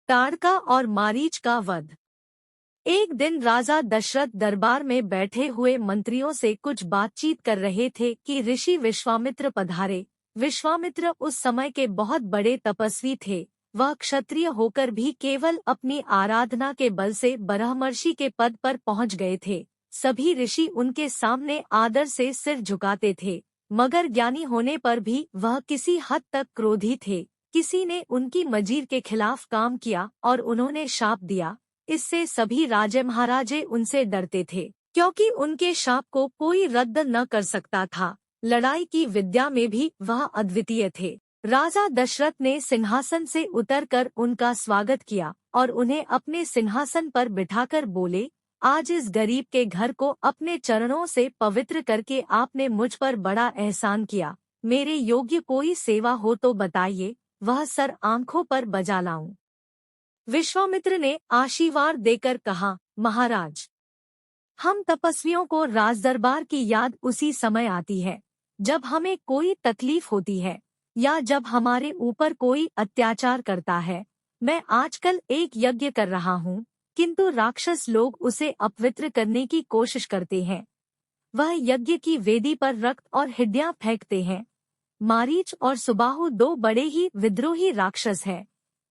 ताड़का और मारीच का वध। एक दिन राजा दशरथ दरबार में बैठे हुए मंत्रियों से कुछ बातचीत कर रहे थे कि ऋषि विश्वामित्र पधारे। विश्वामित्र उस समय के बहुत बड़े तपस्वी थे। वह क्षत्रिय होकर भी केवल अपनी आराधना के बल से ब्रह्मर्षि के पद पर पहुंच गए थे। सभी ऋषि उनके सामने आदर से सिर झुकाते थे, मगर ज्ञानी होने पर भी वह किसी हद तक क्रोधी थे। किसी ने उनकी मजीर के खिलाफ काम किया और उन्होंने शाप दिया। इससे सभी राजे महाराजे उनसे डरते थे, क्योंकि उनके शाप को कोई रद्द न कर सकता था। लड़ाई की विद्या में भी वह अद्वितीय थे। राजा दशरथ ने सिंहासन से उतरकर उनका स्वागत किया और उन्हें अपने सिंहासन पर बिठाकर बोले, आज इस गरीब के घर को अपने चरणों से पवित्र करके आपने मुझ पर बड़ा एहसान किया। मेरे योग्य कोई सेवा हो तो बताइए, वह सर आंखों पर बजा लाऊं। विश्वामित्र ने आशीर्वाद देकर कहा, महाराज, हम तपस्वियों को राजदरबार की याद उसी समय आती है जब हमें कोई तकलीफ होती है या जब हमारे ऊपर कोई अत्याचार करता है। मैं आजकल एक यज्ञ कर रहा हूँ, किंतु राक्षस लोग उसे अपवित्र करने की कोशिश करते हैं। वह यज्ञ की वेदी पर रक्त और हड्डियां फेंकते हैं। मारीच और सुबाहु दो बड़े ही विद्रोही राक्षस हैं।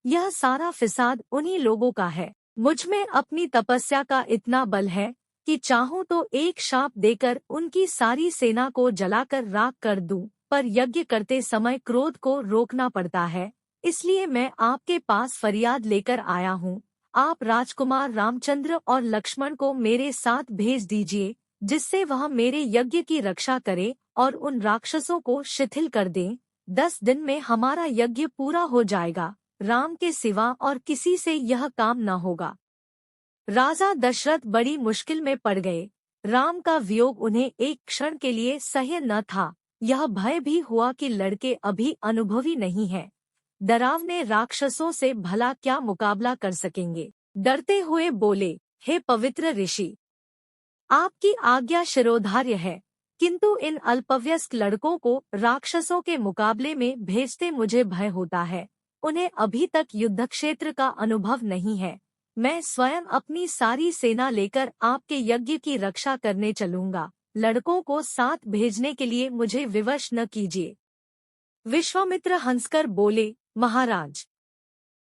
यह सारा फिसाद उन्हीं लोगों का है। मुझ में अपनी तपस्या का इतना बल है कि चाहूं तो एक शाप देकर उनकी सारी सेना को जलाकर राख कर दूं, पर यज्ञ करते समय क्रोध को रोकना पड़ता है। इसलिए मैं आपके पास फरियाद लेकर आया हूँ। आप राजकुमार रामचंद्र और लक्ष्मण को मेरे साथ भेज दीजिए, जिससे वह मेरे यज्ञ की रक्षा करे और उन राक्षसों को शिथिल कर दें। 10 दिन में हमारा यज्ञ पूरा हो जाएगा। राम के सिवा और किसी से यह काम न होगा। राजा दशरथ बड़ी मुश्किल में पड़ गए। राम का वियोग उन्हें एक क्षण के लिए सह्य न था। यह भय भी हुआ कि लड़के अभी अनुभवी नहीं हैं। डरावने राक्षसों से भला क्या मुकाबला कर सकेंगे। डरते हुए बोले, हे पवित्र ऋषि, आपकी आज्ञा शिरोधार्य है, किंतु इन अल्पवयस्क लड़कों को राक्षसों के मुकाबले में भेजते मुझे भय होता है। उन्हें अभी तक युद्धक्षेत्र का अनुभव नहीं है। मैं स्वयं अपनी सारी सेना लेकर आपके यज्ञ की रक्षा करने चलूंगा। लड़कों को साथ भेजने के लिए मुझे विवश न कीजिए। विश्वामित्र हंसकर बोले, महाराज,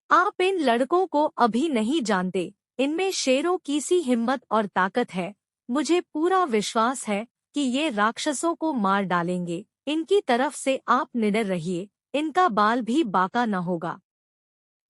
आप इन लड़कों को अभी नहीं जानते। इनमें शेरों की सी हिम्मत और ताकत है। मुझे पूरा विश्वास है कि ये राक्षसों को मार डालेंगे। इनकी तरफ से आप निडर रहिए, इनका बाल भी बाका न होगा।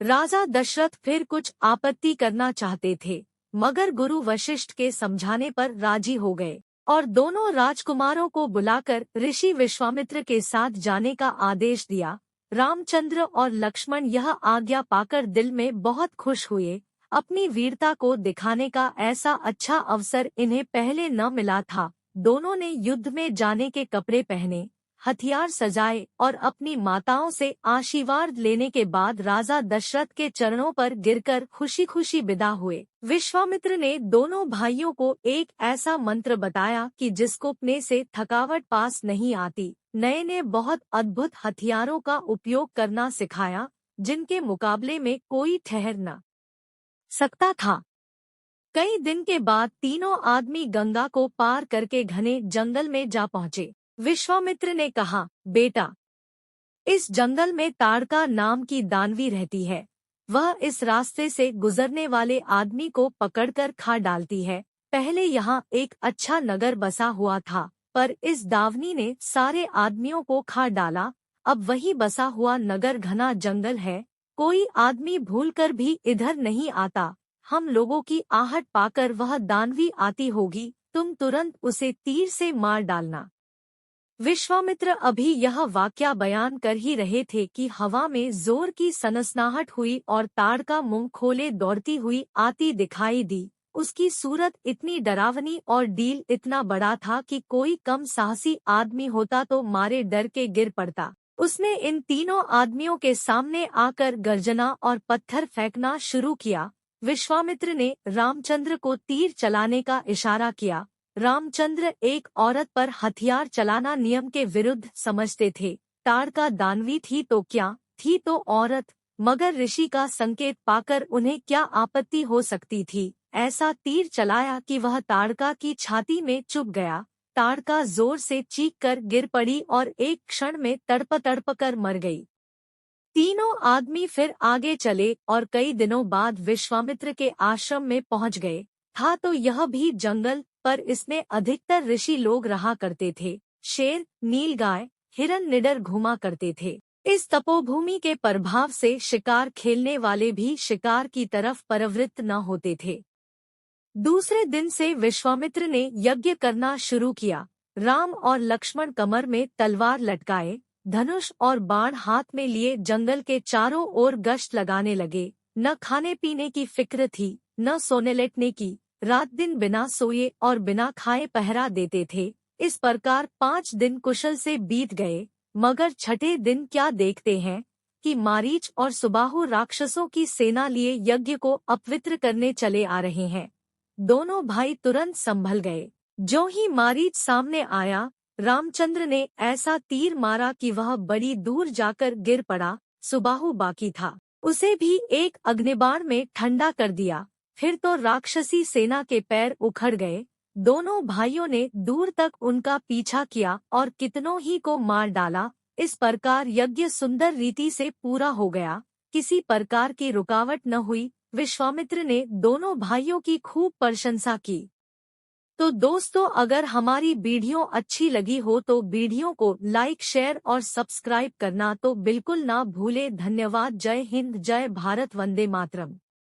राजा दशरथ फिर कुछ आपत्ति करना चाहते थे, मगर गुरु वशिष्ठ के समझाने पर राजी हो गए और दोनों राजकुमारों को बुलाकर ऋषि विश्वामित्र के साथ जाने का आदेश दिया। रामचंद्र और लक्ष्मण यह आज्ञा पाकर दिल में बहुत खुश हुए। अपनी वीरता को दिखाने का ऐसा अच्छा अवसर इन्हें पहले न मिला था। दोनों ने युद्ध में जाने के कपड़े पहने, हथियार सजाए और अपनी माताओं से आशीर्वाद लेने के बाद राजा दशरथ के चरणों पर गिरकर खुशी खुशी विदा हुए। विश्वामित्र ने दोनों भाइयों को एक ऐसा मंत्र बताया कि जिसको अपने से थकावट पास नहीं आती। नए ने बहुत अद्भुत हथियारों का उपयोग करना सिखाया, जिनके मुकाबले में कोई ठहर न सकता था। कई दिन के बाद तीनों आदमी गंगा को पार करके घने जंगल में जा पहुँचे। विश्वामित्र ने कहा, बेटा, इस जंगल में ताड़का नाम की दानवी रहती है। वह इस रास्ते से गुजरने वाले आदमी को पकड़कर खा डालती है। पहले यहाँ एक अच्छा नगर बसा हुआ था, पर इस दावनी ने सारे आदमियों को खा डाला। अब वही बसा हुआ नगर घना जंगल है। कोई आदमी भूलकर भी इधर नहीं आता। हम लोगों की आहट पाकर वह दानवी आती होगी, तुम तुरंत उसे तीर से मार डालना। विश्वामित्र अभी यह वाक्या बयान कर ही रहे थे कि हवा में जोर की सनसनाहट हुई और ताड़का मुंह खोले दौड़ती हुई आती दिखाई दी। उसकी सूरत इतनी डरावनी और डील इतना बड़ा था कि कोई कम साहसी आदमी होता तो मारे डर के गिर पड़ता। उसने इन तीनों आदमियों के सामने आकर गर्जना और पत्थर फेंकना शुरू किया। विश्वामित्र ने रामचंद्र को तीर चलाने का इशारा किया। रामचंद्र एक औरत पर हथियार चलाना नियम के विरुद्ध समझते थे। ताड़का दानवी थी तो क्या, थी तो औरत, मगर ऋषि का संकेत पाकर उन्हें क्या आपत्ति हो सकती थी। ऐसा तीर चलाया कि वह ताड़का की छाती में चुभ गया। ताड़का जोर से चीख कर गिर पड़ी और एक क्षण में तड़प कर मर गई। तीनों आदमी फिर आगे चले और कई दिनों बाद विश्वामित्र के आश्रम में पहुंच गए। था तो यह भी जंगल, पर इसमें अधिकतर ऋषि लोग रहा करते थे। शेर, नीलगाय, हिरन निडर घूमा करते थे। इस तपोभूमि के प्रभाव से शिकार खेलने वाले भी शिकार की तरफ प्रवृत्त न होते थे। दूसरे दिन से विश्वामित्र ने यज्ञ करना शुरू किया। राम और लक्ष्मण कमर में तलवार लटकाए, धनुष और बाण हाथ में लिए जंगल के चारों ओर गश्त लगाने लगे। न खाने पीने की फिक्र थी, न सोने लेटने की। रात दिन बिना सोए और बिना खाए पहरा देते थे। इस प्रकार 5 दिन कुशल से बीत गए। मगर छठे दिन क्या देखते हैं कि मारीच और सुबाहु राक्षसों की सेना लिए यज्ञ को अपवित्र करने चले आ रहे हैं। दोनों भाई तुरंत संभल गए। जो ही मारीच सामने आया, रामचंद्र ने ऐसा तीर मारा कि वह बड़ी दूर जाकर गिर पड़ा। सुबाहु बाकी था, उसे भी एक अग्निबाण में ठंडा कर दिया। फिर तो राक्षसी सेना के पैर उखड़ गए। दोनों भाइयों ने दूर तक उनका पीछा किया और कितनों ही को मार डाला। इस प्रकार यज्ञ सुंदर रीति से पूरा हो गया। किसी प्रकार की रुकावट न हुई। विश्वामित्र ने दोनों भाइयों की खूब प्रशंसा की। तो दोस्तों, अगर हमारी वीडियो अच्छी लगी हो तो वीडियो को लाइक, शेयर और सब्सक्राइब करना तो बिल्कुल ना भूले। धन्यवाद। जय हिंद, जय भारत, वंदे मातरम।